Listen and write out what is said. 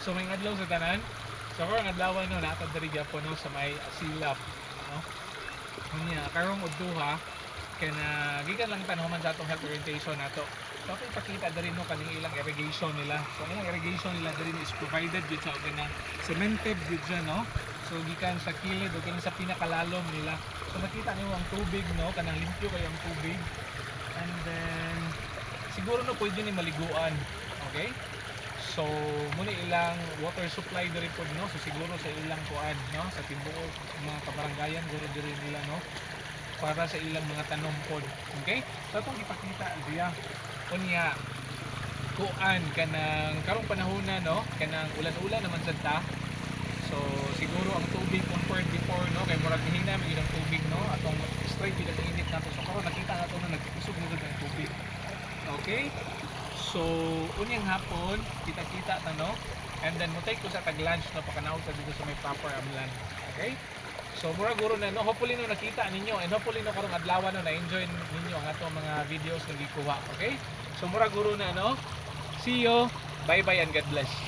So may adlaw sa tanan. So karong adlaw no natad diri gyapon no sa may Asilap, no. Unya karong udtuha kay na gikan lang tanhuman sa atong health orientation nato. So ako ipakita diri no kaning ilang irrigation nila. So ang ilang irrigation nila diri is provided gyud sa kanang cemented gyud siya, no. So gikan sa kilid o kanang sa pinakalalom nila. So makita niyo ang tubig, no, kanang limpyo kay ang tubig. And then siguro no pwede ni maliguan. Okay? So muna ilang water supply diri pod, no. So siguro sa ilang kuan, no, sa tibuok mga kabarangayan guro diri nila, no, para sa ilang mga tanom pod. Okay? So atong ipakita diya unya kuan kanang karong panahon na, no, kanang ulan-ulan naman sad ta. So siguro ang tubig compared before, no, kay murag hina man gyud ang tubig, no, atong straight gyud ang init nato. So karon nakita nato na nagkusog na gyud ang tubig. Okay? So unyang hapon kita-kita ta, no, and then mo take ko sa tag-lunch, no, pakanaog sa dito sa may proper amlan. Okay? So mura guro na, no, hopefully no nakita ninyo and hopefully no karong adlaw no na-enjoy ninyo ang atong mga videos nga gikuha. Okay? So mura guro na, no. See you. Bye bye and God bless.